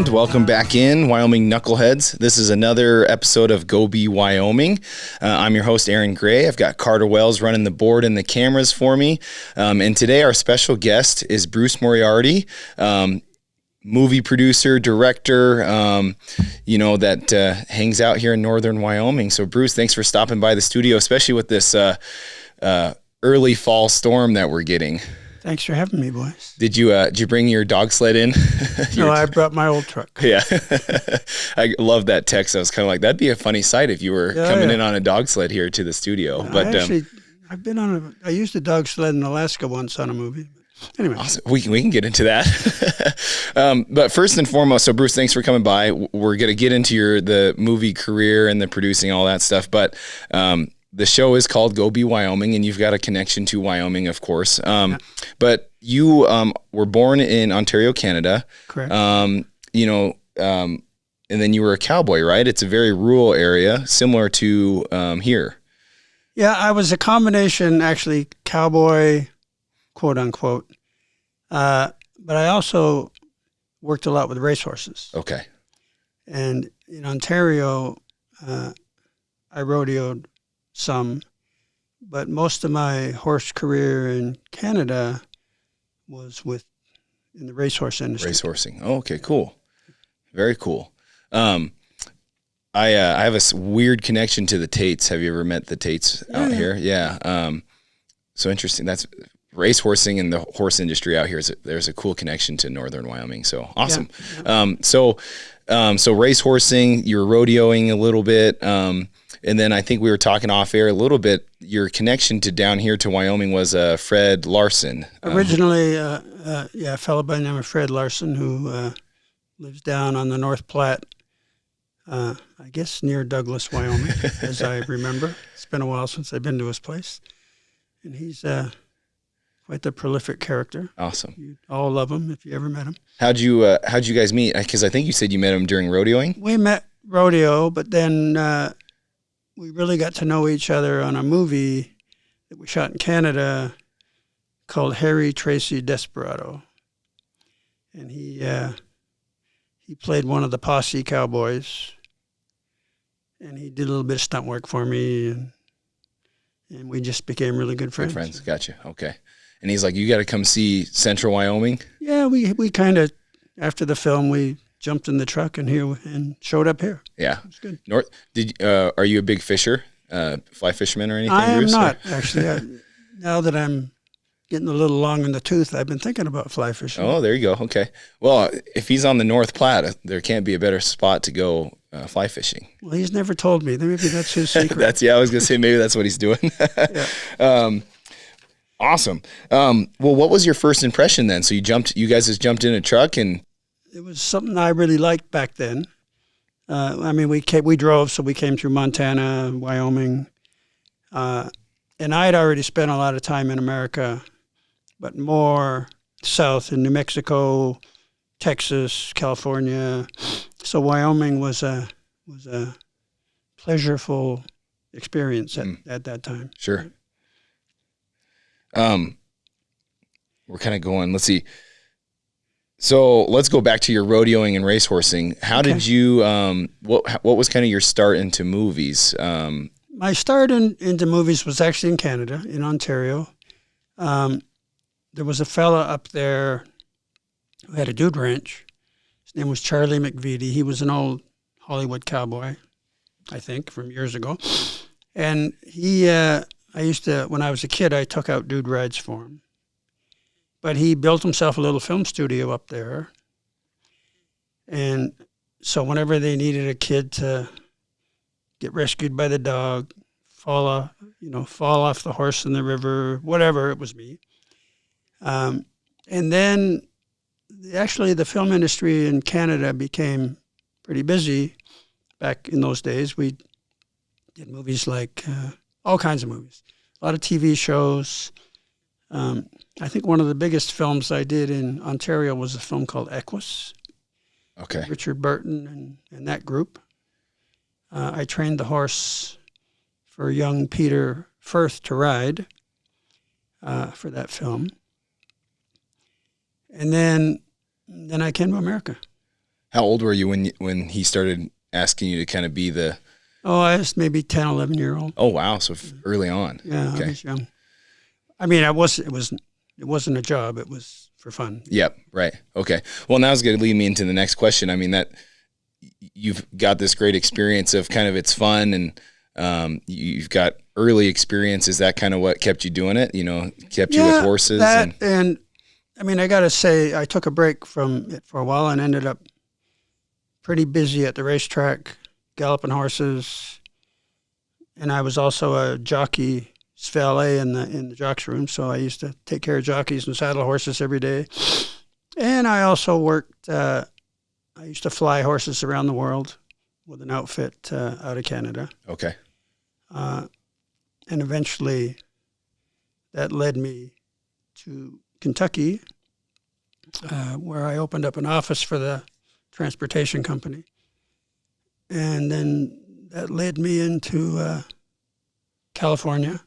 And welcome back in, Wyoming Knuckleheads. This is another episode of Go Be Wyoming. I'm your host, Aaron Gray. I've got Carter Wells running the board and the cameras for me. And today our special guest is Bruce Moriarty, movie producer, director, that hangs out here in northern Wyoming. So Bruce, thanks for stopping by the studio, especially with this early fall storm that we're getting. Thanks for having me, boys. Did you bring your dog sled in? No, I brought my old truck. Yeah. I love that text. I was kind of like, that'd be a funny sight if you were coming in on a dog sled here to the studio. But I used a dog sled in Alaska once on a movie. Anyway. Awesome. We can get into that. But first and foremost, so Bruce, thanks for coming by. We're going to get into the movie career and the producing, all that stuff. But the show is called Go Be Wyoming, and you've got a connection to Wyoming, of course. But you were born in Ontario, Canada. Correct. And then you were a cowboy, right? It's a very rural area, similar to here. Yeah, I was a combination, actually, cowboy, quote unquote. But I also worked a lot with racehorses. Okay. And in Ontario, I rodeoed some, but most of my horse career in Canada was in the racehorse industry. Racehorsing. Oh, okay, cool. Very cool. I have a weird connection to the Tates. Have you ever met the Tates out here? Yeah. So interesting. That's racehorsing and the horse industry out here. There's a cool connection to northern Wyoming. So awesome. Yeah. So racehorsing, you were rodeoing a little bit. And then I think we were talking off air a little bit. Your connection to down here to Wyoming was Fred Larson. Originally, a fellow by the name of Fred Larson who lives down on the North Platte, I guess near Douglas, Wyoming, as I remember. It's been a while since I've been to his place. And he's quite the prolific character. Awesome. You all love him if you ever met him. How'd you guys meet? Because I think you said you met him during rodeoing. We met rodeo, but then we really got to know each other on a movie that we shot in Canada called Harry Tracy Desperado. And he played one of the posse cowboys, and he did a little bit of stunt work for me, and we just became really good friends. Good friends, gotcha. Okay. And he's like, you got to come see Central Wyoming? Yeah, we kind of, after the film, we jumped in the truck and showed up here. Yeah. It's good. Are you a big fisher, fly fisherman or anything? I am Bruce, not, actually. Now that I'm getting a little long in the tooth, I've been thinking about fly fishing. Oh, there you go. Okay. Well, if he's on the North Platte, there can't be a better spot to go fly fishing. Well, he's never told me. Maybe that's his secret. I was going to say maybe that's what he's doing. Yeah. Awesome. Well, what was your first impression then? So you guys just jumped in a truck and... It was something I really liked back then. We drove, so we came through Montana, Wyoming. And I had already spent a lot of time in America, but more south in New Mexico, Texas, California. So Wyoming was a pleasureful experience at that time. Sure. We're kind of going, let's see. So let's go back to your rodeoing and racehorsing. How did you, what was kind of your start into movies? My start into movies was actually in Canada, in Ontario. There was a fella up there who had a dude ranch. His name was Charlie McVitie. He was an old Hollywood cowboy, I think, from years ago. And when I was a kid, I took out dude rides for him. But he built himself a little film studio up there. And so whenever they needed a kid to get rescued by the dog, fall off the horse in the river, whatever, it was me. And then actually the film industry in Canada became pretty busy back in those days. We did movies like all kinds of movies, a lot of TV shows. I think one of the biggest films I did in Ontario was a film called Equus. Okay. Richard Burton and that group. I trained the horse for young Peter Firth to ride for that film. And then I came to America. How old were you when he started asking you to kind of be the? Oh, I was maybe 10, 11-year-old. Oh wow, so early on. Yeah, Okay. I was young. I mean, it wasn't a job. It was for fun. Yep. Right. Okay. Well, now it's going to lead me into the next question. I mean, that you've got this great experience of kind of it's fun and you've got early experience. Is that kind of what kept you doing it? Kept you with horses? And I mean, I got to say, I took a break from it for a while and ended up pretty busy at the racetrack, galloping horses. And I was also a jockey valet in the jocks room, so I used to take care of jockeys and saddle horses every day. And I also worked. I used to fly horses around the world with an outfit out of Canada. Okay. And eventually, that led me to Kentucky, where I opened up an office for the transportation company, and then that led me into California.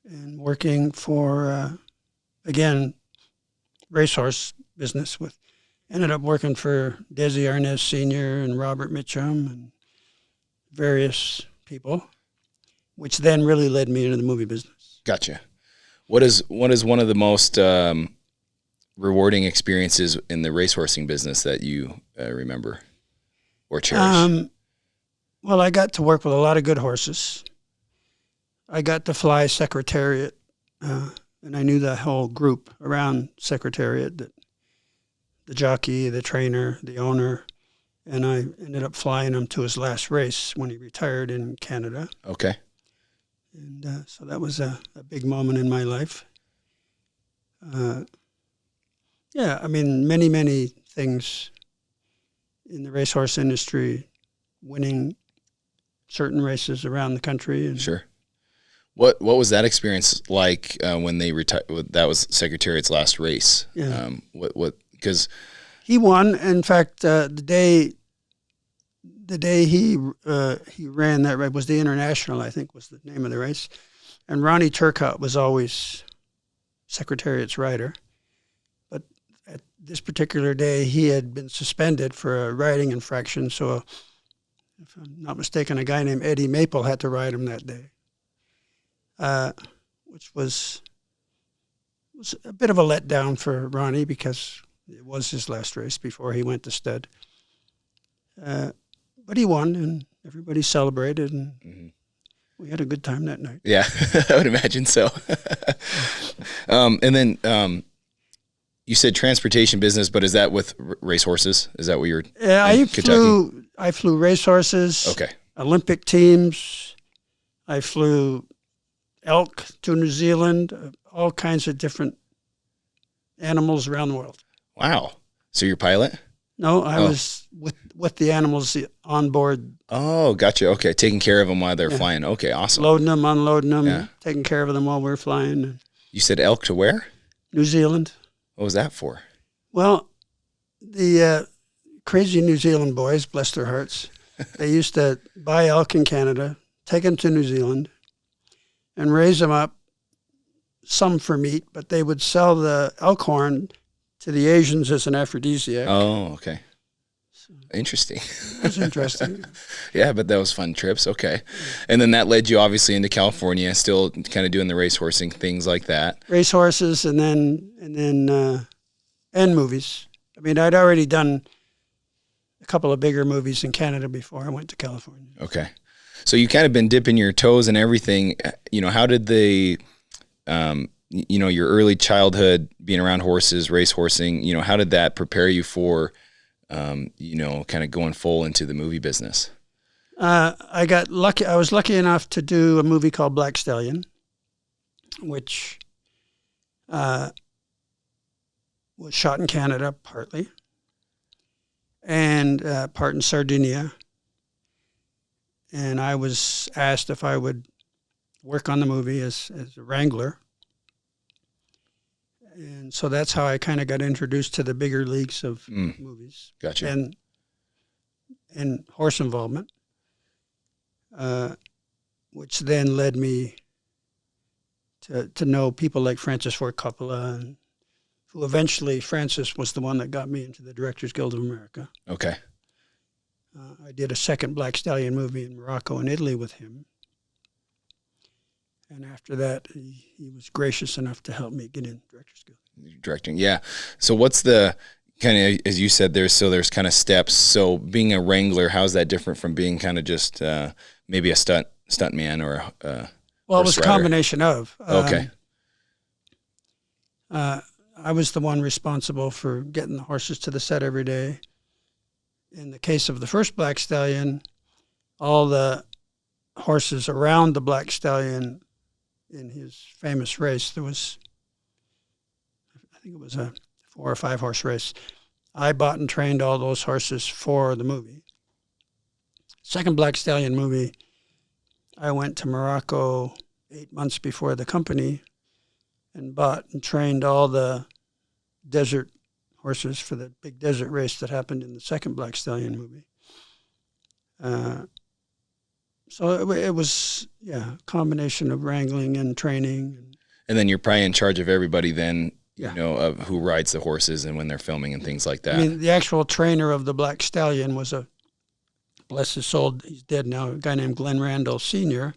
And working for, again, racehorse business ended up working for Desi Arnaz Sr. and Robert Mitchum and various people, which then really led me into the movie business. Gotcha. What is one of the most rewarding experiences in the racehorsing business that you remember or cherish? Well, I got to work with a lot of good horses. I got to fly Secretariat, and I knew the whole group around Secretariat, the jockey, the trainer, the owner, and I ended up flying him to his last race when he retired in Canada. Okay. And so that was a big moment in my life. Yeah, I mean, many, many things in the racehorse industry, winning certain races around the country. And sure. What was that experience like when they retired? That was Secretariat's last race. Yeah. Because he won. In fact, the day he ran that race was the International, I think was the name of the race, and Ronnie Turcotte was always Secretariat's rider. But at this particular day, he had been suspended for a riding infraction. So, if I'm not mistaken, a guy named Eddie Maple had to ride him that day. Which was a bit of a letdown for Ronnie because it was his last race before he went to stud. But he won, and everybody celebrated, and we had a good time that night. Yeah, I would imagine so. And then you said transportation business, but is that with racehorses? Is that what you're? Yeah, I flew racehorses. Okay. Olympic teams. I flew elk to New Zealand, all kinds of different animals around the world. Wow. So you're a pilot? No, I was with the animals on board. Oh, gotcha. Okay. Taking care of them while they're flying. Okay, awesome. Loading them, unloading them, taking care of them while we're flying. You said elk to where? New Zealand. What was that for? Well, the crazy New Zealand boys, bless their hearts, they used to buy elk in Canada, take them to New Zealand, and raise them up, some for meat, but they would sell the elk horn to the Asians as an aphrodisiac. Oh, okay. So, interesting. It was interesting. Yeah, but that was fun trips. Okay. And then that led you obviously into California, still kind of doing the racehorsing, things like that. Racehorses and movies. I mean, I'd already done a couple of bigger movies in Canada before I went to California. Okay. So you kind of been dipping your toes and everything. How did the, your early childhood being around horses, racehorsing, how did that prepare you for, kind of going full into the movie business? I got lucky. I was lucky enough to do a movie called Black Stallion, which was shot in Canada partly, and part in Sardinia. And I was asked if I would work on the movie as a wrangler. And so that's how I kind of got introduced to the bigger leagues of movies. Gotcha. And horse involvement, which then led me to know people like Francis Ford Coppola and who eventually, Francis, was the one that got me into the Directors Guild of America. Okay. I did a second Black Stallion movie in Morocco and Italy with him. And after that, he was gracious enough to help me get in Directors Guild. Directing, yeah. So what's the kind of, as you said, there's kind of steps. So being a wrangler, how's that different from being kind of just maybe a stuntman or well, it was a combination of. Okay. I was the one responsible for getting the horses to the set every day. In the case of the first Black Stallion, all the horses around the Black Stallion in his famous race, I think it was a 4 or 5 horse race. I bought and trained all those horses for the movie. Second Black Stallion movie, I went to Morocco 8 months before the company and bought and trained all the desert horses for the big desert race that happened in the second Black Stallion movie. So it was, a combination of wrangling and training. And then you're probably in charge of everybody then, Yeah. you know, of who rides the horses and when they're filming and things like that. I mean, the actual trainer of the Black Stallion was bless his soul, he's dead now, a guy named Glenn Randall Sr.,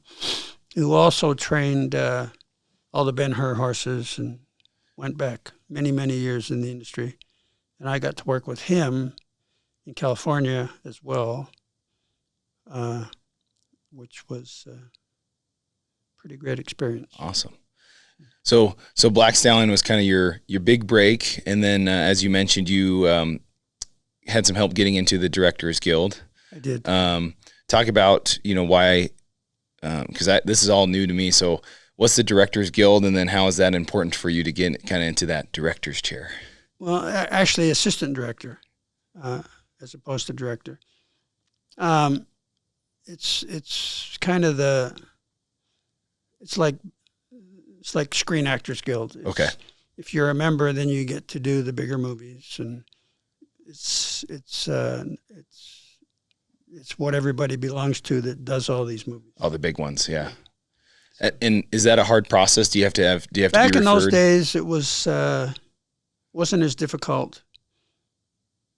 who also trained all the Ben-Hur horses and went back many, many years in the industry. And I got to work with him in California as well, which was a pretty great experience. Awesome. So Black Stallion was kind of your big break, and then as you mentioned, you had some help getting into the Directors Guild. I did. Talk about why, because this is all new to me. So what's the Directors Guild, and then how is that important for you to get kind of into that director's chair? Well, actually, assistant director, as opposed to director. It's kind of it's like Screen Actors Guild. Okay. If you're a member, then you get to do the bigger movies, and it's what everybody belongs to that does all these movies. All the big ones, yeah. And is that a hard process? Do you have to Back be referred? in those days, it was wasn't as difficult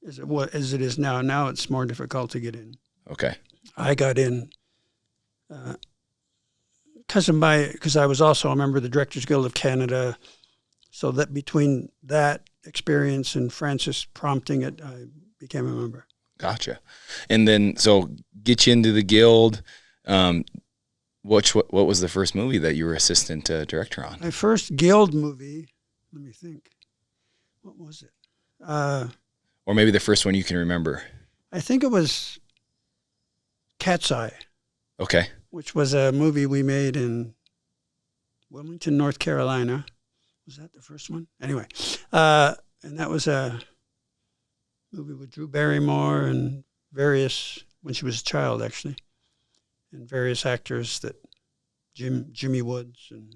as it is now. Now it's more difficult to get in. Okay. I got in because I was also a member of the Directors Guild of Canada. So that between that experience and Francis prompting it, I became a member. Gotcha. And then so get you into the guild. What was the first movie that you were assistant director on? My first guild movie. Let me think. What was it? Or maybe the first one you can remember. I think it was Cat's Eye. Okay. Which was a movie we made in Wilmington, North Carolina. Was that the first one? Anyway, and that was a movie with Drew Barrymore and when she was a child, actually, and various actors that Jimmy Woods and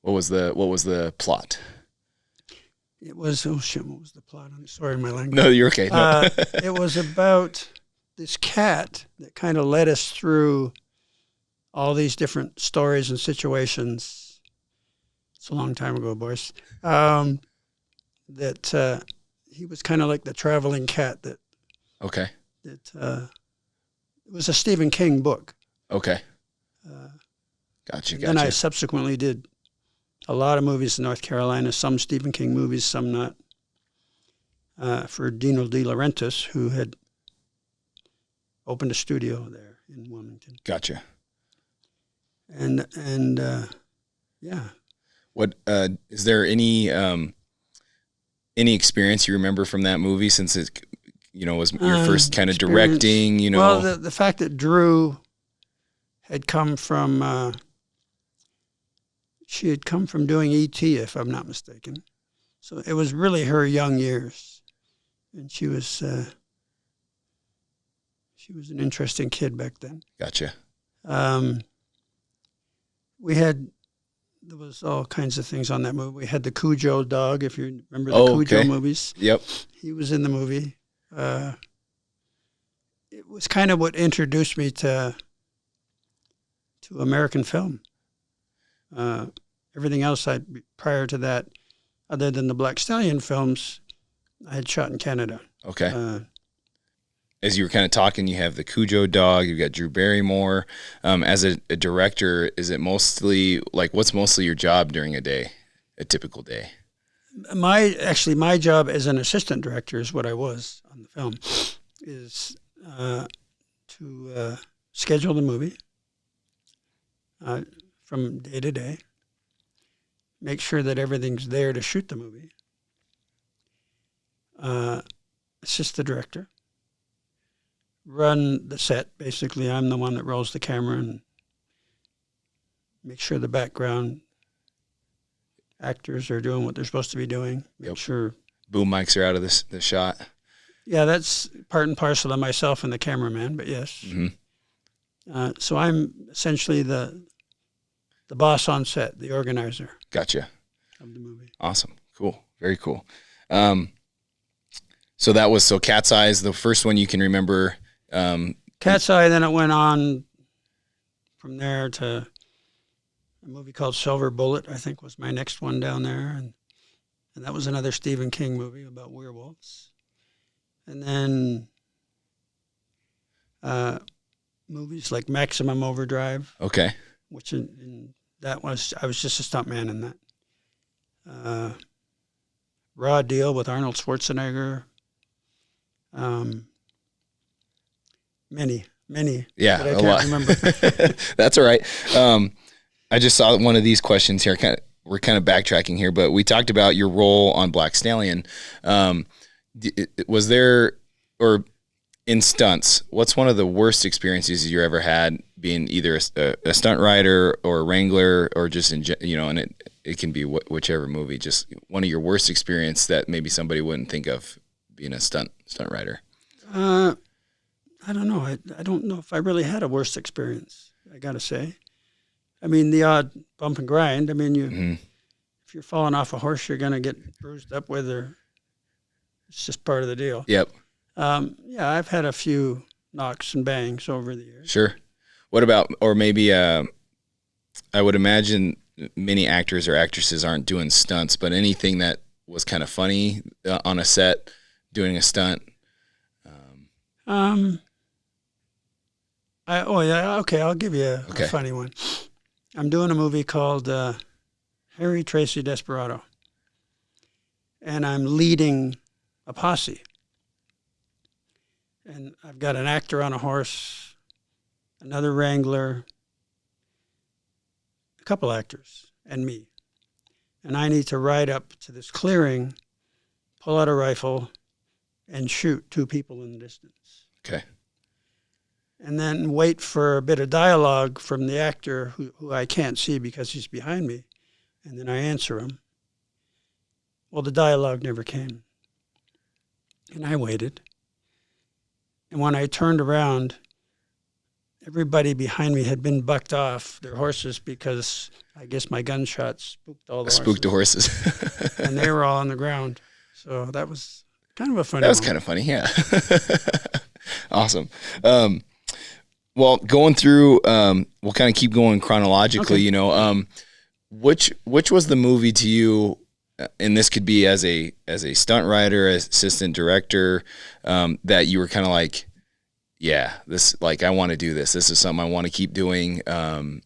what was the plot? It was, what was the plot? I'm sorry, my language. No, you're okay. No. It was about this cat that kind of led us through all these different stories and situations. It's a long time ago, boys. That he was kind of like the traveling cat that. Okay. That it was a Stephen King book. Okay. Gotcha. Then I subsequently did a lot of movies in North Carolina, some Stephen King movies, some not, for Dino De Laurentiis, who had opened a studio there in Wilmington. Gotcha. And yeah. What is there any experience you remember from that movie, since it was your first kind of directing? Well, the fact that Drew had come from. She had come from doing E.T., if I'm not mistaken. So it was really her young years. And she was an interesting kid back then. Gotcha. There was all kinds of things on that movie. We had the Cujo dog, if you remember the Cujo movies. Yep. He was in the movie. It was kind of what introduced me to American film. everything else prior to that, other than the Black Stallion films, I had shot in Canada. Okay. As you were kind of talking, you have the Cujo dog, you've got Drew Barrymore. As a director, is it mostly like, what's mostly your job during a day, a typical day? My job as an assistant director is what I was on the film, is to schedule the movie from day to day, make sure that everything's there to shoot the movie, assist the director, run the set. Basically, I'm the one that rolls the camera and make sure the background actors are doing what they're supposed to be doing. Make sure boom mics are out of the shot. Yeah, that's part and parcel of myself and the cameraman. But yes, so I'm essentially the boss on set, the organizer. Gotcha. Of the movie. Awesome. Cool. Very cool. So Cat's Eye is the first one you can remember. Cat's Eye. Then it went on from there to a movie called Silver Bullet, I think, was my next one down there. And that was another Stephen King movie about werewolves. And then movies like Maximum Overdrive. Okay. Which I was just a stuntman in that. Raw Deal with Arnold Schwarzenegger. Many. Yeah, that I can't remember. That's all right. I just saw one of these questions here. We're kind of backtracking here, but we talked about your role on Black Stallion. Was there, or in stunts, what's one of the worst experiences you ever had being either a stunt rider or a wrangler, or just and it can be whichever movie, just one of your worst experience that maybe somebody wouldn't think of being a stunt rider? I don't know. I don't know if I really had a worst experience, I got to say. I mean, the odd bump and grind. I mean, if you're falling off a horse, you're going to get bruised up with, or it's just part of the deal. Yep. Yeah, I've had a few knocks and bangs over the years. Sure. What about, or maybe, I would imagine many actors or actresses aren't doing stunts, but anything that was kind of funny on a set, doing a stunt? Okay, I'll give you a funny one. I'm doing a movie called Harry Tracy Desperado, and I'm leading a posse. And I've got an actor on a horse, another wrangler, a couple actors, and me. And I need to ride up to this clearing, pull out a rifle, and shoot two people in the distance. Okay. And then wait for a bit of dialogue from the actor who I can't see because he's behind me. And then I answer him. Well, the dialogue never came. And I waited. And when I turned around, everybody behind me had been bucked off their horses because I guess my gunshots spooked all the horses. Spooked the horses. And they were all on the ground. So that was kind of a funny That was moment. kind of funny, yeah. Awesome. Well, going through, we'll kind of keep going chronologically, Okay. Which was the movie to you, and this could be as a stunt writer, as assistant director, that you were kind of like, yeah, this, like, I want to do this. This is something I want to keep doing. And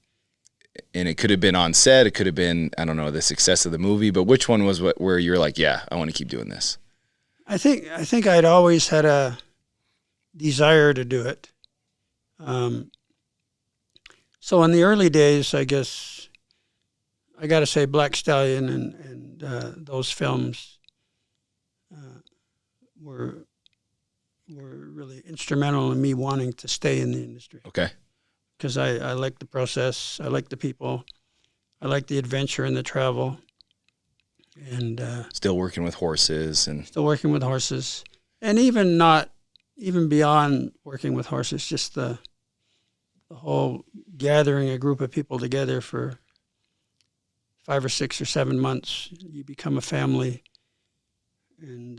it could have been on set. It could have been, I don't know, the success of the movie, but which one was where you're like, yeah, I want to keep doing this? I think I'd always had a desire to do it. So in the early days, I guess I got to say Black Stallion and those films were really instrumental in me wanting to stay in the industry. Okay. Because I like the process, I like the people, I like the adventure and the travel, and Still working with horses and even beyond working with horses, just the whole gathering a group of people together for 5 or 6 or 7 months, you become a family, and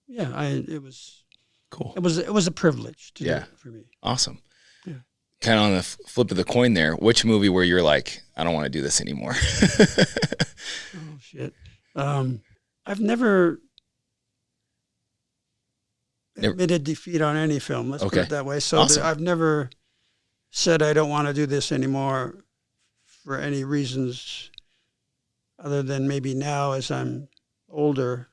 it was cool. It was a privilege to do it for me. Awesome. Yeah. kind of on the flip of the coin there, which movie where you're like, I don't want to do this anymore? Oh, shit. I've never admitted defeat on any film. Let's put it that way. So awesome. I've never said I don't want to do this anymore for any reasons other than maybe now as I'm older,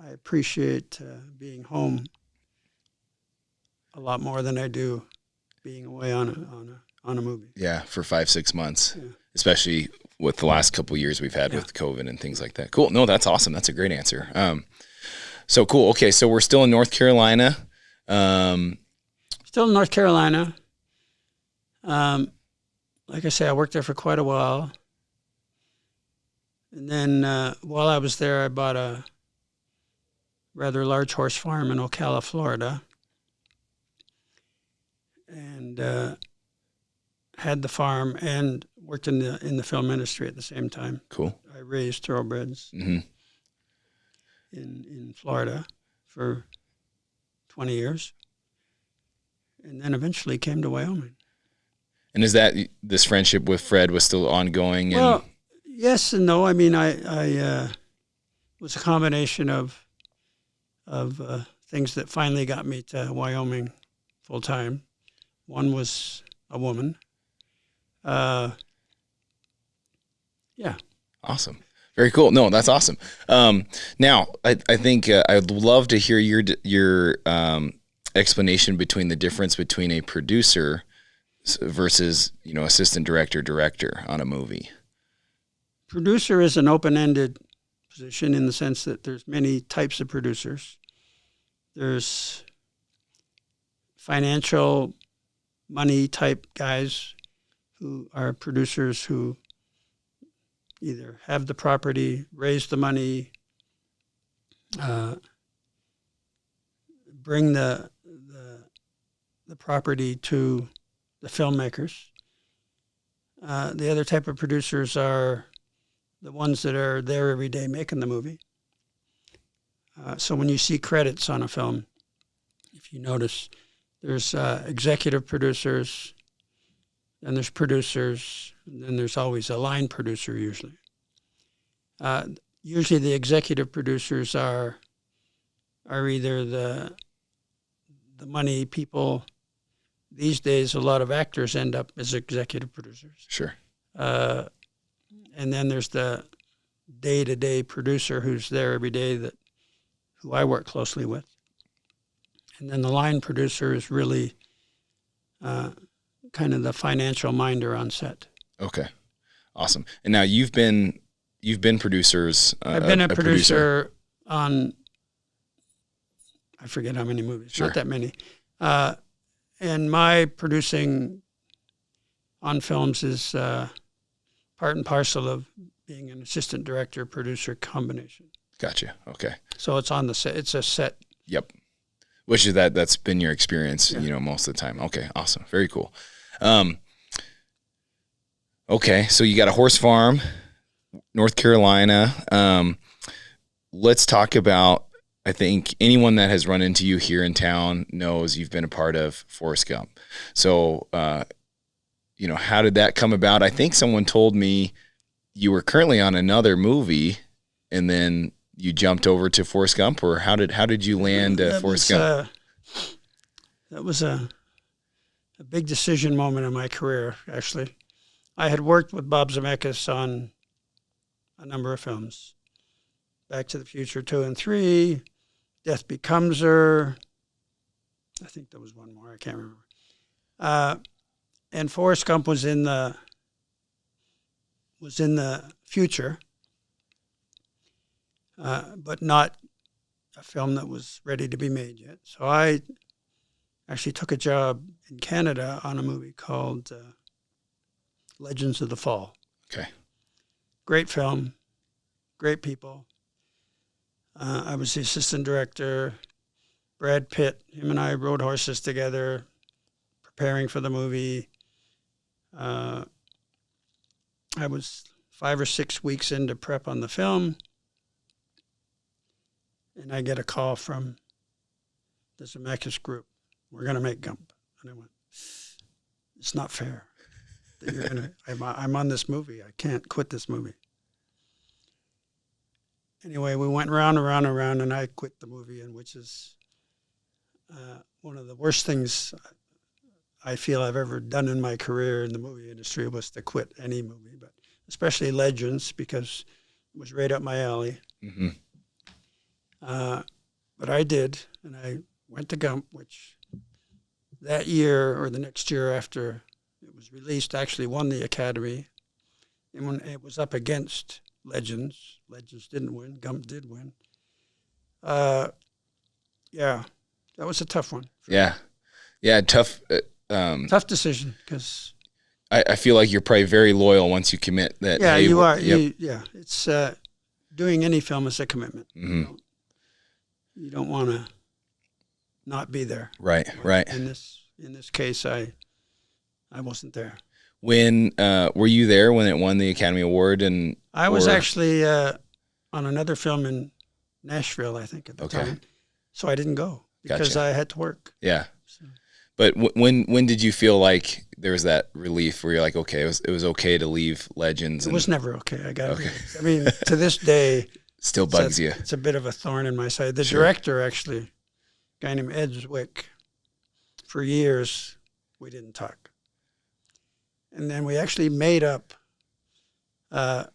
I appreciate being home a lot more than I do being away on a movie. Yeah, for 5-6 months, yeah. Especially with the last couple of years we've had with COVID and things like that. Cool. No, that's awesome. That's a great answer. So cool. Okay, so we're still in North Carolina. Still in North Carolina. Like I say, I worked there for quite a while. And then while I was there, I bought a rather large horse farm in Ocala, Florida. And had the farm and worked in the film industry at the same time. Cool. I raised thoroughbreds in Florida for 20 years. And then eventually came to Wyoming. And is that this friendship with Fred was still ongoing? Well, yes and no. I mean, I was a combination of things that finally got me to Wyoming full time. One was a woman. Yeah. Awesome. Very cool. No, that's awesome. Now, I think I'd love to hear your explanation between the difference between a producer versus, assistant director on a movie. Producer is an open-ended position in the sense that there's many types of producers. There's financial money type guys who are producers who either have the property, raise the money, bring the property to the filmmakers. The other type of producers are the ones that are there every day making the movie. So when you see credits on a film, if you notice, there's executive producers, and there's producers, and then there's always a line producer usually. Usually the executive producers are either the money people. These days, a lot of actors end up as executive producers. Sure. And then there's the day-to-day producer who's there every day who I work closely with. And then the line producer is really kind of the financial minder on set. Okay. Awesome. And now you've been producers. I've been a producer on, I forget how many movies, Sure. Not that many. And my producing on films is part and parcel of being an assistant director, producer combination. Gotcha. Okay. So it's on the set. It's a set. Yep. Which is that's been your experience, most of the time. Okay. Awesome. Very cool. Okay. So you got a horse farm, North Carolina. Let's talk about, I think anyone that has run into you here in town knows you've been a part of Forrest Gump. So, how did that come about? I think someone told me you were currently on another movie and then you jumped over to Forrest Gump, or how did you land Forrest Gump? That was a big decision moment in my career, actually. I had worked with Bob Zemeckis on a number of films. Back to the Future 2 and 3, Death Becomes Her. I think there was one more. I can't remember. And Forrest Gump was in the future, but not a film that was ready to be made yet. So I actually took a job in Canada on a movie called Legends of the Fall. Okay. Great film, great people. I was the assistant director. Brad Pitt, him and I rode horses together, preparing for the movie. I was 5 or 6 weeks into prep on the film, and I get a call from the Zemeckis group. We're going to make Gump. And I went, it's not fair that you're gonna. I'm on this movie. I can't quit this movie. Anyway, we went round and round and round, and I quit the movie, and which is one of the worst things I feel I've ever done in my career in the movie industry was to quit any movie, but especially Legends because it was right up my alley. Mm-hmm. But I did, and I went to Gump, which that year or the next year after it was released actually won the Academy. And when it was up against Legends didn't win. Gump did win. Yeah, that was a tough one. Yeah, tough. Tough decision because I feel like you're probably very loyal once you commit. That yeah, hey, you are. Yep. It's doing any film is a commitment. Mm-hmm. You don't want to not be there. Right. In this case, I wasn't there. When were you there when it won the Academy Award? And I was actually on another film in Nashville, I think, at the time. So I didn't go because Gotcha. I had to work. Yeah. So. But when did you feel like there was that relief where you're like, okay, it was okay to leave Legends? It was never okay. Okay. I mean, to this day, still bugs you. It's a bit of a thorn in my side. The director, actually, a guy named Ed Zwick, for years we didn't talk. And then we actually made up, I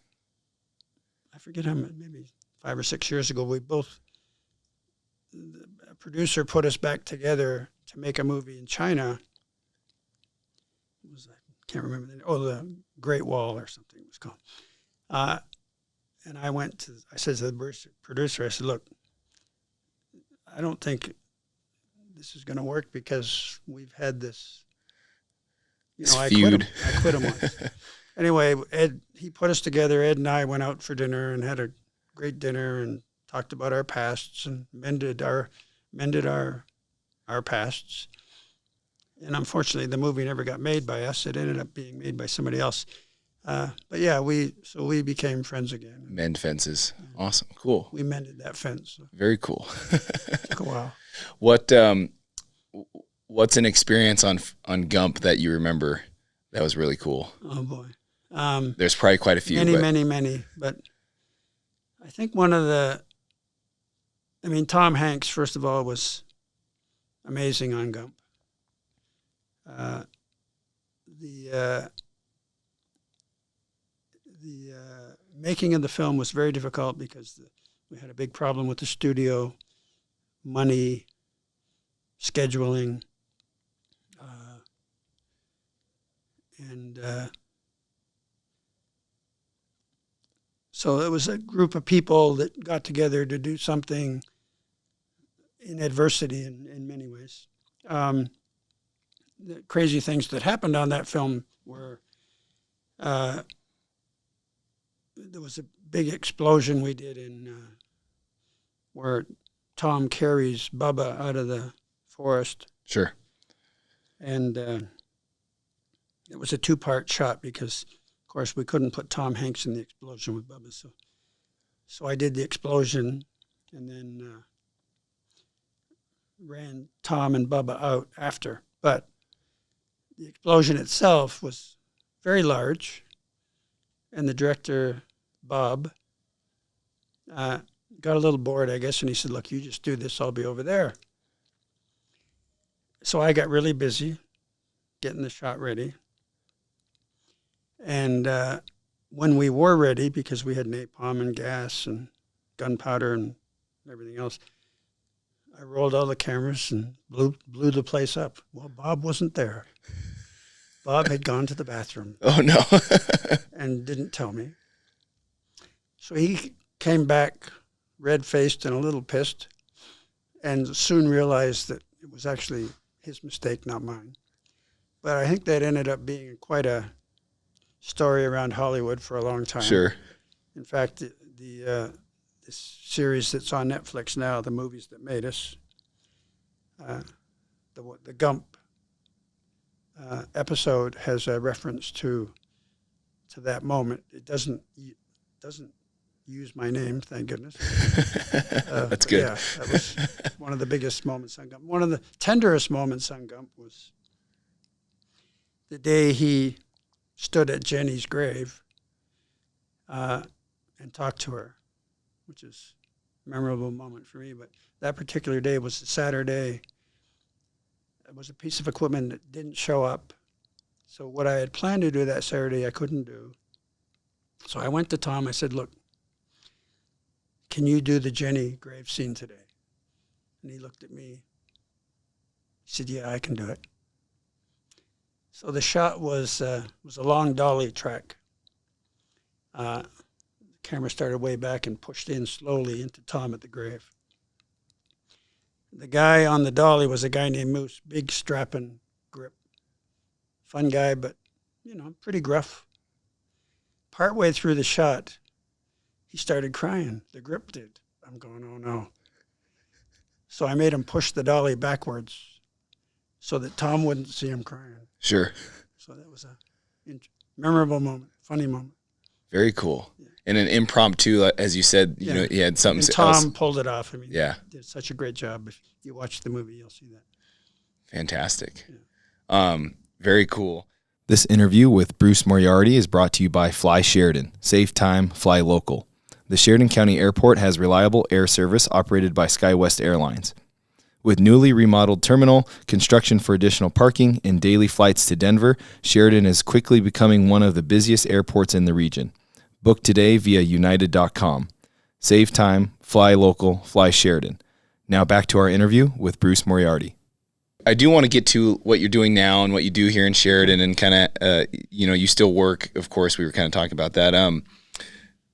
forget how many, maybe 5 or 6 years ago, a producer put us back together to make a movie in China. I can't remember the name. Oh, the Great Wall or something it was called. And I said to the producer, I said, look, I don't think this is going to work because we've had this, I quit him once. Anyway, he put us together. Ed and I went out for dinner and had a great dinner and talked about our pasts and mended our pasts. And unfortunately, the movie never got made by us. It ended up being made by somebody else. But yeah, we became friends again. Mend fences. Awesome. Cool. We mended that fence. So. Very cool. Took a while. What's an experience on Gump that you remember that was really cool? Oh boy. There's probably quite a few. Many. But I think Tom Hanks, first of all, was amazing on Gump. The making of the film was very difficult because we had a big problem with the studio, money, scheduling, and so it was a group of people that got together to do something in adversity in many ways. The crazy things that happened on that film were there was a big explosion we did where Tom carries Bubba out of the forest. Sure. And it was a 2-part shot because, of course, we couldn't put Tom Hanks in the explosion with Bubba. So I did the explosion and then ran Tom and Bubba out after. But the explosion itself was very large. And the director, Bob, got a little bored, I guess, and he said, look, you just do this, I'll be over there. So I got really busy getting the shot ready. And when we were ready, because we had napalm and gas and gunpowder and everything else, I rolled all the cameras and blew the place up. Well, Bob wasn't there. Bob had gone to the bathroom. Oh, no. And didn't tell me. So he came back red-faced and a little pissed and soon realized that it was actually his mistake, not mine. But I think that ended up being quite a story around Hollywood for a long time. Sure. In fact, this series that's on Netflix now, The Movies That Made Us, the Gump episode has a reference to that moment. It doesn't use my name, thank goodness. That's good. Yeah, that was one of the biggest moments on Gump. One of the tenderest moments on Gump was the day he stood at Jenny's grave and talked to her, which is a memorable moment for me. But that particular day was a Saturday. It was a piece of equipment that didn't show up. So what I had planned to do that Saturday, I couldn't do. So I went to Tom. I said, look, can you do the Jenny grave scene today? And he looked at me. He said, yeah, I can do it. So the shot was a long dolly track. The camera started way back and pushed in slowly into Tom at the grave. The guy on the dolly was a guy named Moose, big strapping grip. Fun guy, but, pretty gruff. Partway through the shot, he started crying. The grip did. I'm going, oh no. So I made him push the dolly backwards so that Tom wouldn't see him crying. Sure. So that was a memorable moment, funny moment. Very cool. Yeah. And an impromptu, as you said, he had something and Tom else. pulled it off. I mean, yeah. Did such a great job. If you watch the movie, you'll see that. Fantastic. Yeah. Very cool. This interview with Bruce Moriarty is brought to you by Fly Sheridan. Save time, fly local. The Sheridan County Airport has reliable air service operated by SkyWest Airlines. With newly remodeled terminal, construction for additional parking, and daily flights to Denver, Sheridan is quickly becoming one of the busiest airports in the region. Book today via united.com. Save time, fly local, fly Sheridan. Now back to our interview with Bruce Moriarty. I do want to get to what you're doing now and what you do here in Sheridan, and kind of, you still work. Of course, we were kind of talking about that.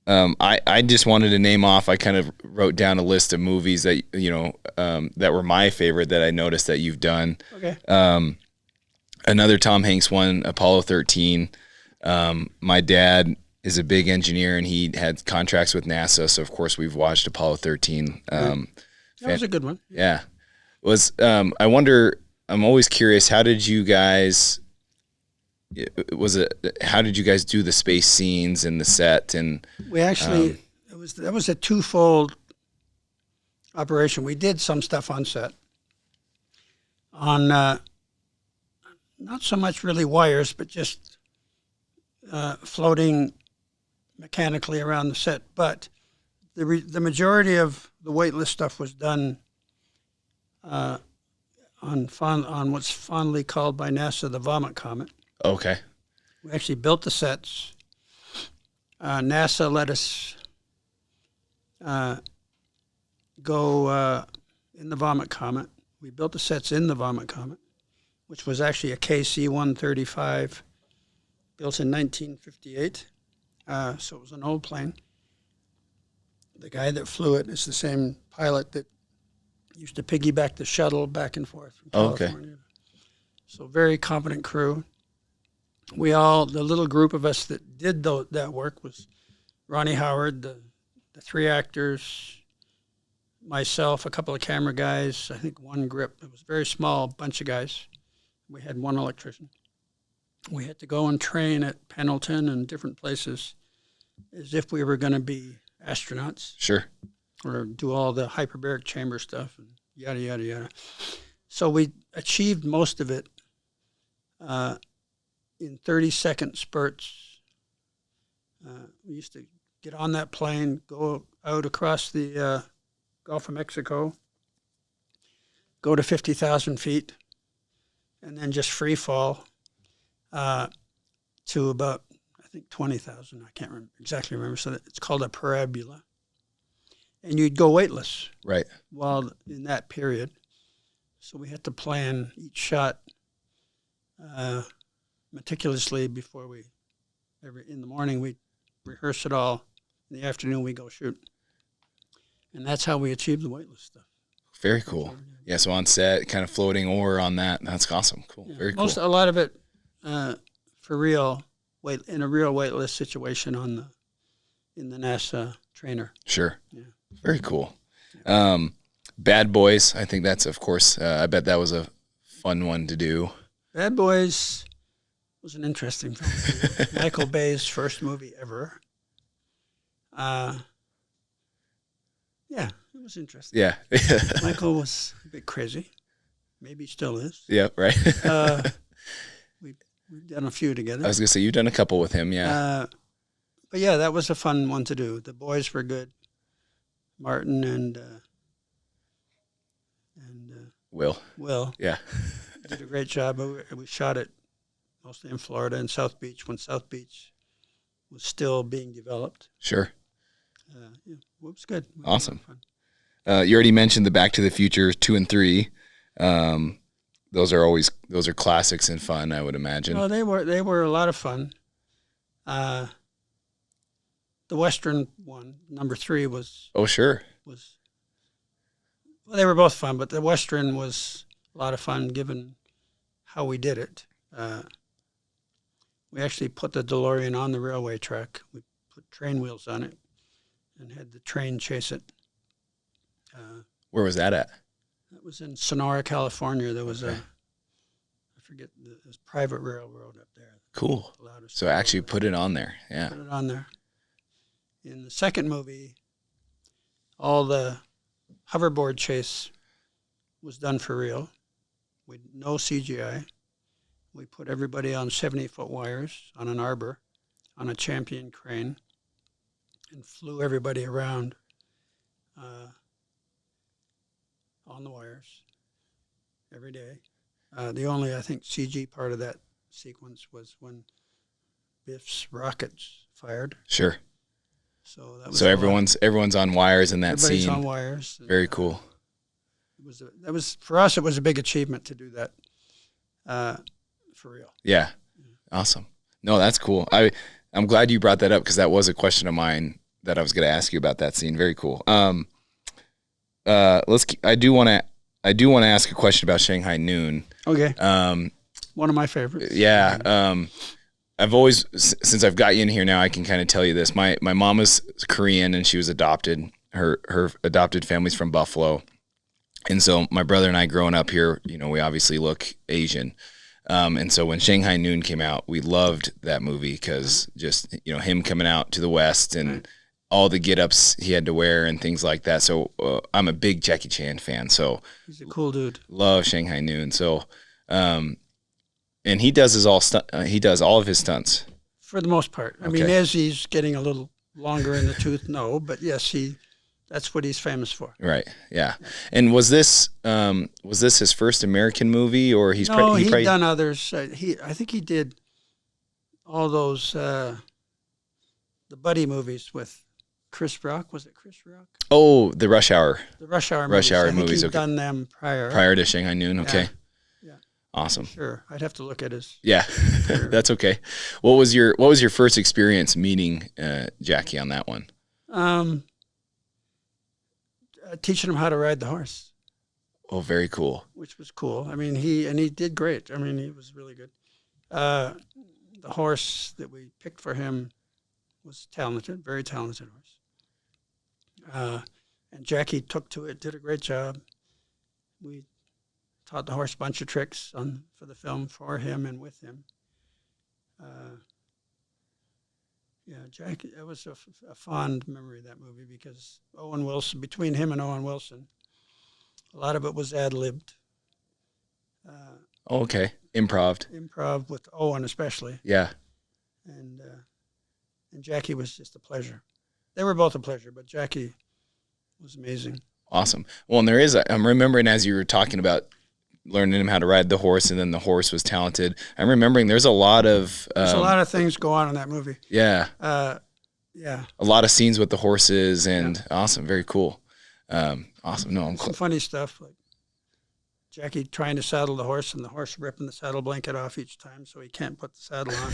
I just wanted to name off. I kind of wrote down a list of movies that that were my favorite that I noticed that you've done. Okay. Another Tom Hanks one, Apollo 13. My dad is a big engineer, and he had contracts with NASA, so of course we've watched Apollo 13. That was a good one. Yeah. I wonder, I'm always curious, how did you guys do the space scenes and the set? And we actually, that was a twofold operation. We did some stuff on set on, not so much really wires, but just floating mechanically around the set. But the majority of the weightless stuff was done on what's fondly called by NASA the Vomit Comet. Okay. We actually built the sets. NASA let us go in the Vomit Comet. We built the sets in the Vomit Comet, which was actually a KC-135 built in 1958. So it was an old plane. The guy that flew it is the same pilot that used to piggyback the shuttle back and forth from California. Okay. So very competent crew. The little group of us that did that work was Ronnie Howard, the three actors, myself, a couple of camera guys, I think one grip. It was a very small bunch of guys. We had one electrician. We had to go and train at Pendleton and different places as if we were going to be astronauts. Sure. Or do all the hyperbaric chamber stuff and yada, yada, yada. So we achieved most of it in 30-second spurts. We used to get on that plane, go out across the Gulf of Mexico, go to 50,000 feet, and then just free fall to about, I think, 20,000. I can't exactly remember. So it's called a parabola. And you'd go weightless. Right. While in that period. So we had to plan each shot meticulously before in the morning we rehearse it all. In the afternoon we go shoot. And that's how we achieved the weightless stuff. Very cool. Yeah, so on set, kind of floating or on that. That's awesome. Cool. Yeah. Very cool. A lot of it for real, in a real weightless situation in the NASA trainer. Sure. Yeah. Very cool. Bad Boys, I think that's, of course, I bet that was a fun one to do. Bad Boys was an interesting film. Michael Bay's first movie ever. Yeah, it was interesting. Yeah. Michael was a bit crazy. Maybe still is. Yeah, right. We've done a few together. I was gonna say you've done a couple with him, yeah. But yeah, that was a fun one to do. The boys were good. Martin and Will Yeah. did a great job. We shot it mostly in Florida and South Beach when South Beach was still being developed. Sure. Yeah, it was good. Awesome. You already mentioned the Back to the Future 2 and 3. Those are classics and fun, I would imagine. No, they were a lot of fun. The Western one, number 3, was. Oh, sure. Well, they were both fun, but the Western was a lot of fun given how we did it. We actually put the DeLorean on the railway track. We put train wheels on it and had the train chase it. Where was that at? That was in Sonora, California. There was I forget, this private railroad up there. Cool. So actually put it on there. Yeah. Put it on there. In the second movie, all the hoverboard chase was done for real. With no CGI. We put everybody on 70-foot wires on an arbor, on a Champion crane, and flew everybody around on the wires every day. The only, I think, CG part of that sequence was when Biff's rockets fired. Sure. So that was everyone's on wires in that scene. Everybody's on wires. Very cool. That was for us. It was a big achievement to do that. For real. Yeah. Awesome. No, that's cool. I'm glad you brought that up because that was a question of mine that I was going to ask you about that scene. Very cool. I do want to ask a question about Shanghai Noon. Okay. One of my favorites. Yeah. I've always, since I've got you in here now, I can kind of tell you this. My mom was Korean and she was adopted. Her adopted family's from Buffalo. And so my brother and I growing up here, we obviously look Asian. And so when Shanghai Noon came out, we loved that movie because just, him coming out to the West and all the get-ups he had to wear and things like that. So I'm a big Jackie Chan fan. So he's a cool dude. Love Shanghai Noon. So, and he does all of his stunts. For the most part. I mean, as he's getting a little longer in the tooth, no. But yes, that's what he's famous for. Right. Yeah. And was this his first American movie, or he'd done others. I think he did all those the buddy movies with Chris Rock. Was it Chris Rock? Oh, the Rush Hour. The Rush Hour movies. I think he'd done them prior to Shanghai Noon. Okay. Yeah. Awesome. Sure. I'd have to look at his. Yeah, that's okay. What was your first experience meeting Jackie on that one? Teaching him how to ride the horse. Oh, very cool. Which was cool. I mean, he did great. I mean, he was really good. The horse that we picked for him was talented, very talented horse. And Jackie took to it, did a great job. We taught the horse a bunch of tricks for the film for him and with him. Jackie, it was a fond memory of that movie because between him and Owen Wilson, a lot of it was ad-libbed. Okay. Improv with Owen especially. Yeah. And Jackie was just a pleasure. They were both a pleasure, but Jackie was amazing. Awesome. Well, and I'm remembering as you were talking about learning him how to ride the horse, and then the horse was talented. I'm remembering there's a lot of things go on in that movie. Yeah. Yeah. A lot of scenes with the horses, and awesome, very cool. Awesome. No, some funny stuff like Jackie trying to saddle the horse, and the horse ripping the saddle blanket off each time, so he can't put the saddle on.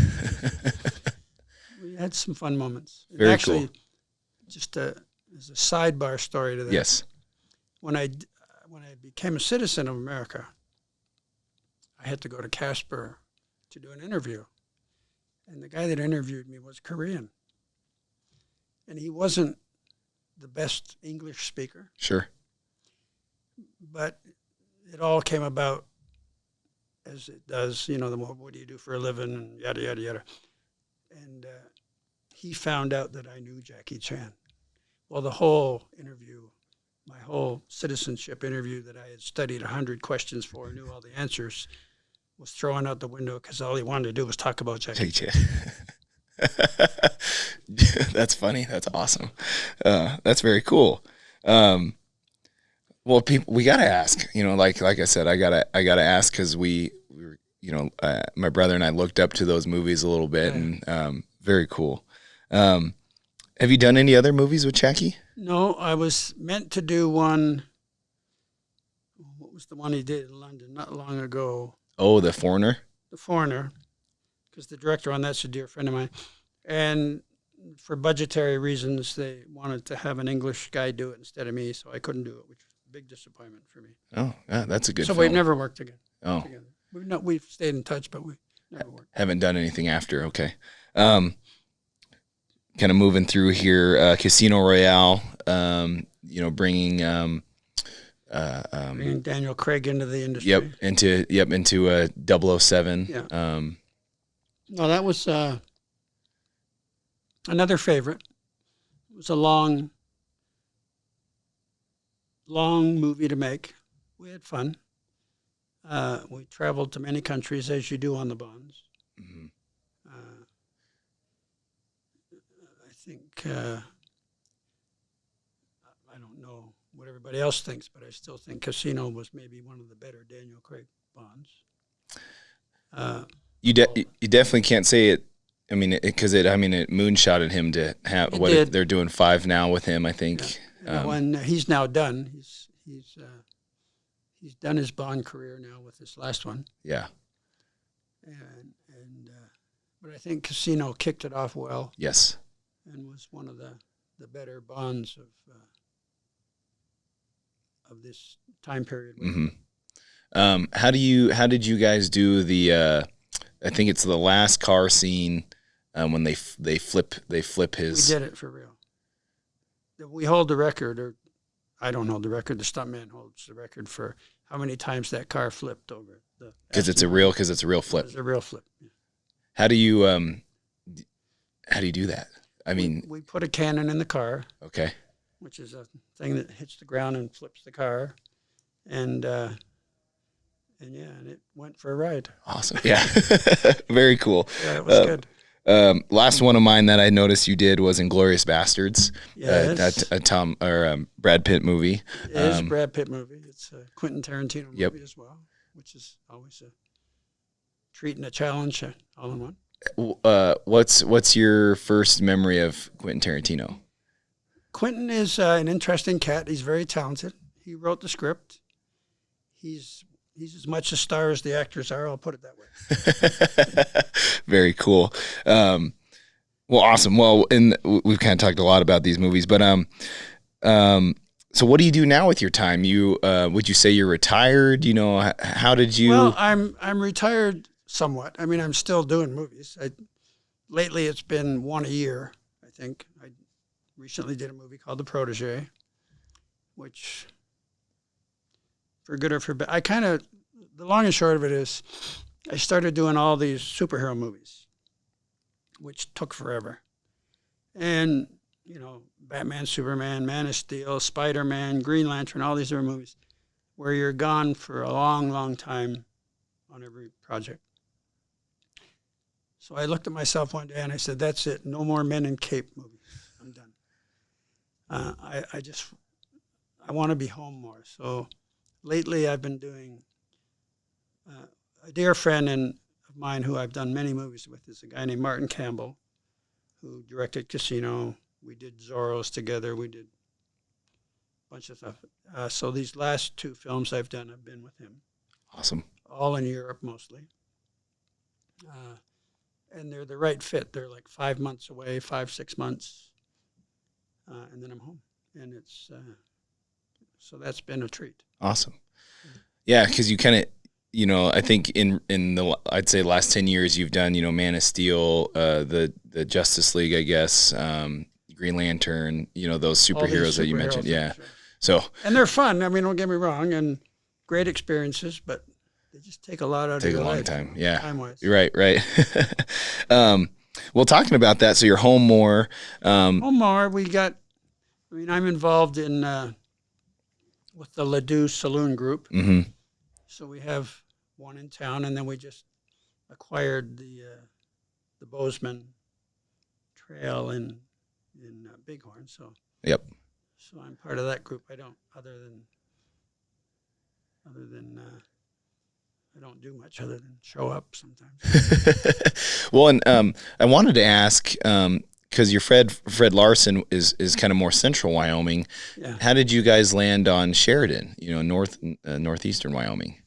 We had some fun moments. Very cool. Just as a sidebar story to that. Yes. When I became a citizen of America, I had to go to Casper to do an interview. And the guy that interviewed me was Korean. And he wasn't the best English speaker. Sure. But it all came about as it does, what do you do for a living and yada, yada, yada. And he found out that I knew Jackie Chan. Well, the whole interview, my whole citizenship interview that I had studied 100 questions for, knew all the answers, was thrown out the window because all he wanted to do was talk about Jackie Chan. That's funny. That's awesome. That's very cool. Well, people, we gotta ask. Like I said, I gotta ask because we were, my brother and I looked up to those movies a little bit, and very cool. Have you done any other movies with Jackie? No, I was meant to do one. What was the one he did in London not long ago? Oh, The Foreigner? The Foreigner, because the director on that's a dear friend of mine. And for budgetary reasons, they wanted to have an English guy do it instead of me, so I couldn't do it, which was a big disappointment for me. Oh, yeah, that's a good So film. we've never worked again. Oh. Together. We've stayed in touch, but we never worked. Haven't done anything after. Okay. Kind of moving through here, Casino Royale, bringing Bringing Daniel Craig into the industry. into 007. Yeah. No, that was another favorite. It was a long movie to make. We had fun. We traveled to many countries, as you do on the Bonds. Mm-hmm. I think, I don't know what everybody else thinks, but I still think Casino was maybe one of the better Daniel Craig Bonds. You definitely can't say it. I mean, it moonshotted him to have they're doing 5 now with him. I think. Yeah. When he's now done, he's done his Bond career now with this last one. Yeah. But I think Casino kicked it off well. Yes. And was one of the better Bonds of this time period. Mm-hmm. How did you guys do the? I think it's the last car scene when they flip his. We did it for real. We hold the record, or I don't hold the record. The stuntman holds the record for how many times that car flipped over. Because it's a real flip. It's a real flip. Yeah. How do you do that? I mean, we put a cannon in the car. Okay. Which is a thing that hits the ground and flips the car, and it went for a ride. Awesome. Yeah. Very cool. Yeah, it was good. Last one of mine that I noticed you did was Inglourious Bastards. Yes. That Brad Pitt movie. It is a Brad Pitt movie. It's a Quentin Tarantino movie as well, which is always a treat and a challenge all in one. What's your first memory of Quentin Tarantino? Quentin is an interesting cat. He's very talented. He wrote the script. He's as much a star as the actors are. I'll put it that way. Very cool. Well, awesome. Well, we've kind of talked a lot about these movies, but so what do you do now with your time? You would you say you're retired? How did you? Well, I'm retired somewhat. I mean, I'm still doing movies. Lately, it's been one a year. I think I recently did a movie called The Protege, which, for good or for bad, the long and short of it is, I started doing all these superhero movies, which took forever. And, Batman, Superman, Man of Steel, Spider-Man, Green Lantern, all these other movies, where you're gone for a long, long time on every project. So I looked at myself one day and I said, that's it. No more Men in Cape movies. I'm done. I want to be home more. So lately I've been doing, a dear friend of mine who I've done many movies with is a guy named Martin Campbell, who directed Casino. We did Zorro's together. We did a bunch of stuff. So these last 2 films I've done have been with him. Awesome. All in Europe mostly. And they're the right fit. They're like 5 months away, 5-6 months. And then I'm home. And it's, so that's been a treat. Awesome. Yeah, because you kind of, I think in the, I'd say last 10 years you've done, Man of Steel, the Justice League, I guess, Green Lantern, those superheroes that you mentioned. Yeah. Sure. So. And they're fun. I mean, don't get me wrong, and great experiences, but they just take a lot out of your life. Take a long time. Yeah. Time-wise. You're right. Well, talking about that, so you're home more. Home more. I'm involved in with the Ledoux Saloon Group. Mm-hmm. So we have one in town, and then we just acquired the Bozeman Trail in Bighorn. So Yep. So I'm part of that group. I don't other than I don't do much other than show up sometimes. Well, and I wanted to ask because your Fred Larson is kind of more central Wyoming. Yeah. How did you guys land on Sheridan? Northeastern Wyoming.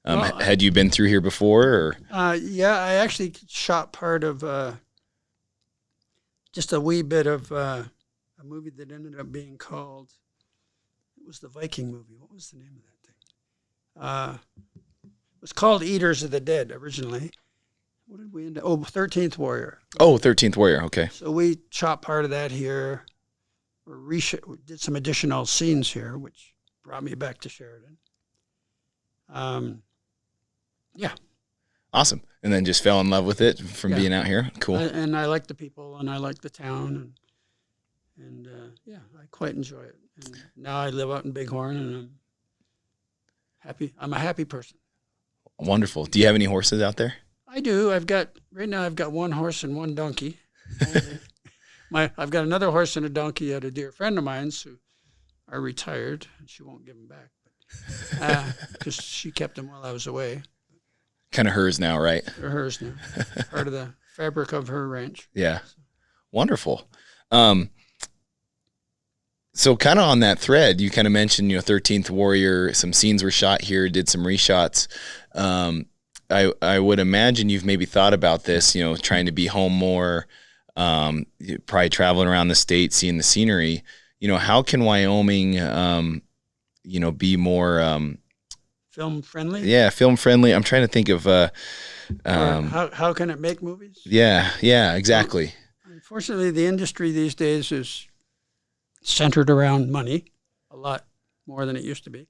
Well, had you been through here before? Or? Yeah, I actually shot part of just a wee bit of a movie that ended up being called. It was the Viking movie. What was the name of that thing? It was called Eaters of the Dead originally. What did we end up? Oh, 13th Warrior. Oh, 13th Warrior. Okay. So we shot part of that here. We did some additional scenes here, which brought me back to Sheridan. Yeah. Awesome. And then just fell in love with it from being out here. Cool. And I like the people, and I like the town, and yeah, I quite enjoy it. And now I live out in Bighorn, and I'm happy. I'm a happy person. Wonderful. Do you have any horses out there? I do. Right now I've got one horse and one donkey. I've got another horse and a donkey at a dear friend of mine's who are retired, and she won't give them back because she kept them while I was away. Kind of hers now, right? They're hers now. Part of the fabric of her ranch. Yeah. Wonderful. So kind of on that thread, you kind of mentioned, 13th Warrior, some scenes were shot here, did some reshots. I would imagine you've maybe thought about this, trying to be home more, probably traveling around the state, seeing the scenery. How can Wyoming, be more film friendly? Yeah, film friendly. I'm trying to think of how can it make movies? Yeah, exactly. Well, unfortunately, the industry these days is centered around money a lot more than it used to be.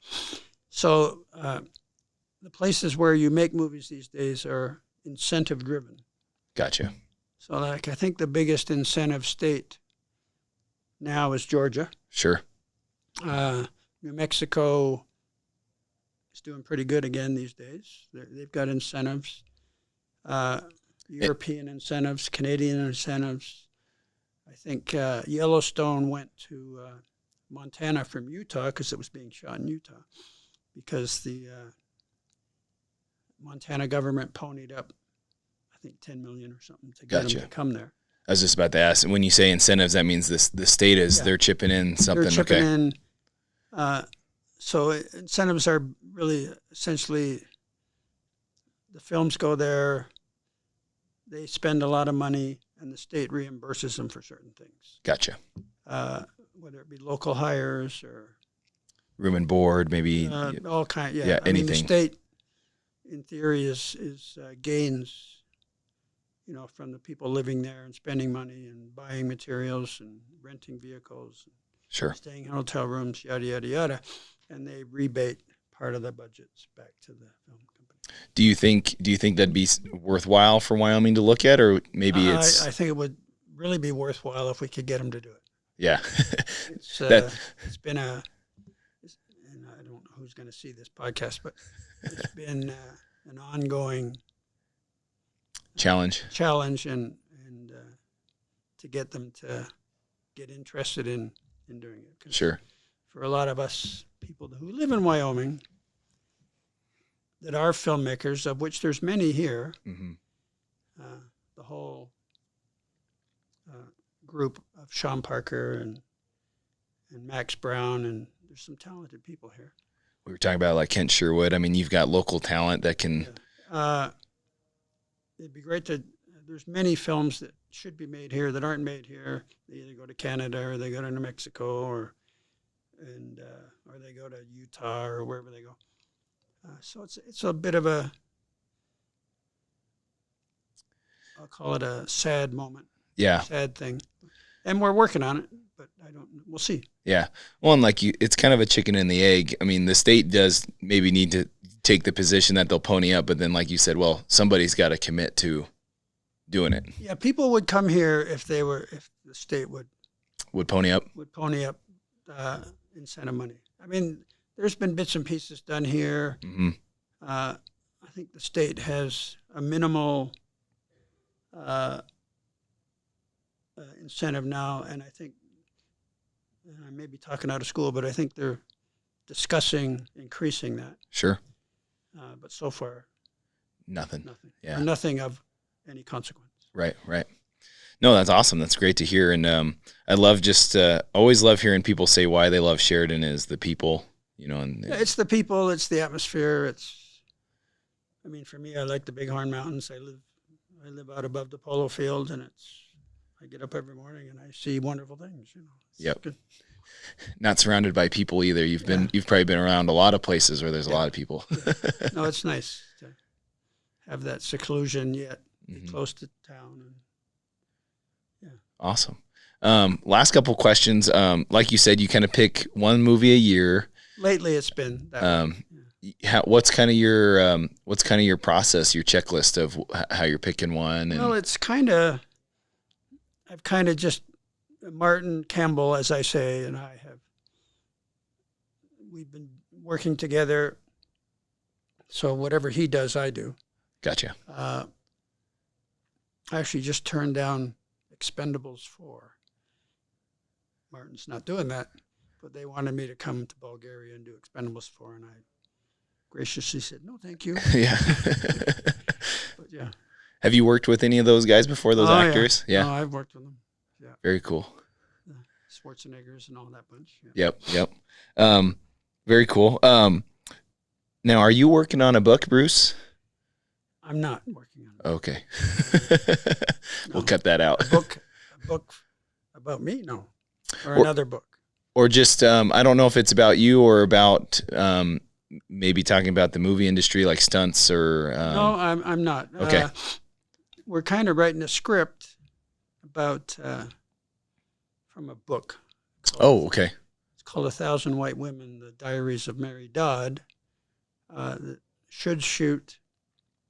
So the places where you make movies these days are incentive driven. Gotcha. So I think the biggest incentive state now is Georgia. Sure. New Mexico is doing pretty good again these days. They've got incentives, European incentives, Canadian incentives. I think Yellowstone went to Montana from Utah because it was being shot in Utah because the Montana government ponied up, I think, $10 million or something to get them to come there. I was just about to ask. When you say incentives, that means the state is they're chipping in something. They're chipping in. So incentives are really essentially the films go there, they spend a lot of money, and the state reimburses them for certain things. Gotcha. Whether it be local hires or room and board, maybe all kind. Yeah, anything. I mean, the state, in theory, is gains, from the people living there and spending money and buying materials and renting vehicles, and sure, staying in hotel rooms, yada yada yada, and they rebate part of the budgets back to the film company. Do you think that'd be worthwhile for Wyoming to look at, or maybe it's? I think it would really be worthwhile if we could get them to do it. Yeah, it's been and I don't know who's going to see this podcast, but it's been an ongoing challenge and to get them to get interested in doing it. 'Cause sure. For a lot of us people who live in Wyoming that are filmmakers, of which there's many here, mm-hmm. The whole group of Sean Parker and Max Brown, and there's some talented people here. We were talking about like Kent Sherwood. I mean, you've got local talent that can. It'd be great to. There's many films that should be made here that aren't made here. They either go to Canada or they go to New Mexico or they go to Utah or wherever they go. So it's a bit of a, I'll call it a sad moment. Yeah. Sad thing. And we're working on it, but we'll see. Yeah. Well, and it's kind of a chicken and the egg. I mean, the state does maybe need to take the position that they'll pony up, but then like you said, well, somebody's got to commit to doing it. Yeah. People would come here if the state would pony up inincentive money. I mean, there's been bits and pieces done here. Mm-hmm. I think the state has a minimal incentive now, and I think I may be talking out of school, but I think they're discussing increasing that. Sure. But so far, nothing. Yeah. Or nothing of any consequence. Right. No, that's awesome. That's great to hear. And I love always love hearing people say why they love Sheridan is the people, And it's the people, it's the atmosphere. For me, I like the Bighorn Mountains. I live out above the polo field, and I get up every morning and I see wonderful things. Yep. Good. Not surrounded by people either. You've probably been around a lot of places where there's a lot of people. No, it's nice to have that seclusion yet be close to town. Awesome. Last couple questions. Like you said, you kind of pick one movie a year. Lately, it's been that way. What's kind of your process, your checklist of how you're picking one? Well, I've kind of just Martin Campbell, as I say, and we've been working together. So whatever he does, I do. Gotcha. I actually just turned down Expendables 4. Martin's not doing that, but they wanted me to come to Bulgaria and do Expendables 4, and I graciously said, no, thank you. Yeah. But yeah. Have you worked with any of those guys before, those actors? Yeah. No, I've worked with them. Yeah. Very cool. Schwarzeneggers and all that bunch. Yeah. Yep. Very cool. Now, are you working on a book, Bruce? I'm not working on it. Okay. We'll cut that out. A book about me? No. Or another book. Or just, I don't know if it's about you or about maybe talking about the movie industry, like stunts or... No, I'm not. Okay. We're kind of writing a script about, from a book. Okay. It's called 1,000 White Women, The Diaries of Mary Dodd. That should shoot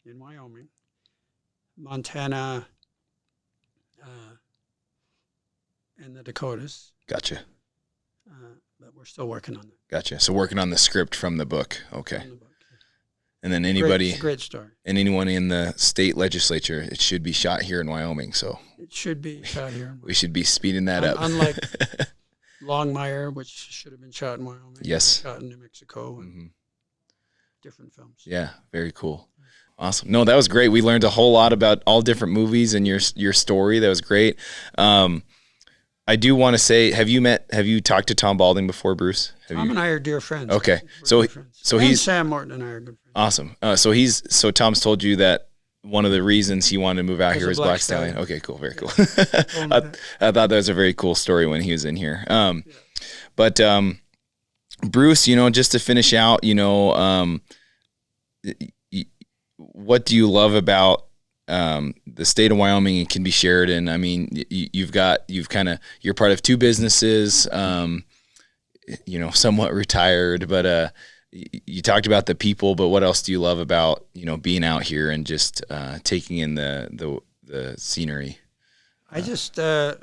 in Wyoming, Montana, and the Dakotas. Gotcha. But we're still working on it. Gotcha. So working on the script from the book. Okay. From the book, yeah. And then anybody, great story. And anyone in the state legislature, it should be shot here in Wyoming. So it should be shot here. We should be speeding that up. Unlike Longmire, which should have been shot in Wyoming. Yes. Shot in New Mexico. And different films. Yeah. Very cool. Awesome. No, that was great. We learned a whole lot about all different movies and your story. That was great. I do want to say, have you talked to Tom Balding before, Bruce? Tom and I are dear friends. Okay. And Sam Morton and I are good friends. Awesome. So Tom's told you that one of the reasons he wanted to move out here is Black Stallion. Okay, cool. Very cool. I thought that was a very cool story when he was in here. But Bruce, just to finish out, what do you love about the state of Wyoming? It can be Sheridan. I mean, you're part of two businesses, somewhat retired, but you talked about the people, but what else do you love about, being out here and just taking in the scenery? I just, I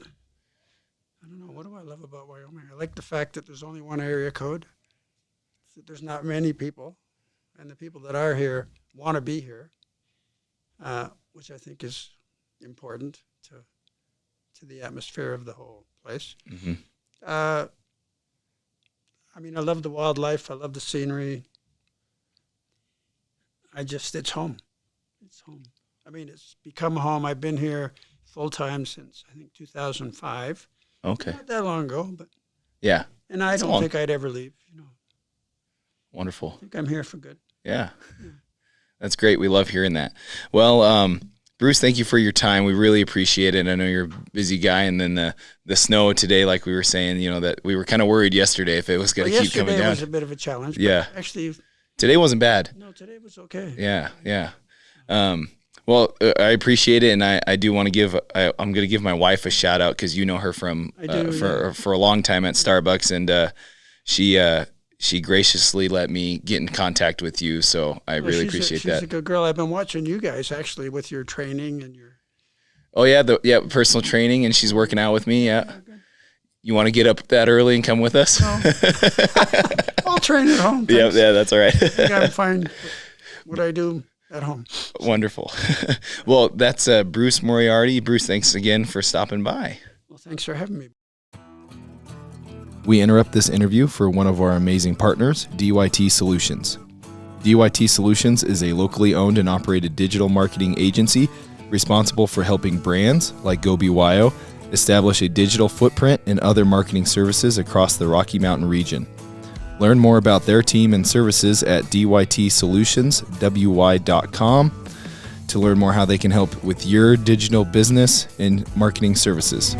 don't know. What do I love about Wyoming? I like the fact that there's only one area code, that there's not many people, and the people that are here want to be here. Which I think is important to the atmosphere of the whole place. Mm-hmm. I love the wildlife. I love the scenery. It's home. It's home. It's become home. I've been here full time since, I think, 2005. Okay. Not that long ago, but... Yeah. And I don't think I'd ever leave. Wonderful. I think I'm here for good. Yeah. That's great. We love hearing that. Well, Bruce, thank you for your time. We really appreciate it. I know you're a busy guy, and then the snow today, like we were saying, that we were kind of worried yesterday if it was going to keep coming down. Yesterday was a bit of a challenge. Yeah. But actually, today wasn't bad. No, today was okay. Yeah. Well, I appreciate it, and I do want to give. I'm going to give my wife a shout out because you know her from for a long time at Starbucks, and she graciously let me get in contact with you, so I really appreciate that. She's a good girl. I've been watching you guys actually with your training and your. Oh yeah, personal training, and she's working out with me. Yeah. You want to get up that early and come with us? No. I'll train at home. Yeah, that's all right. I think I'm fine. What I do at home. Wonderful. Well, that's Bruce Moriarty. Bruce, thanks again for stopping by. Well, thanks for having me. We interrupt this interview for one of our amazing partners, DYT Solutions. DYT Solutions is a locally owned and operated digital marketing agency responsible for helping brands like GoBYO establish a digital footprint and other marketing services across the Rocky Mountain region. Learn more about their team and services at dytsolutionswy.com to learn more how they can help with your digital business and marketing services.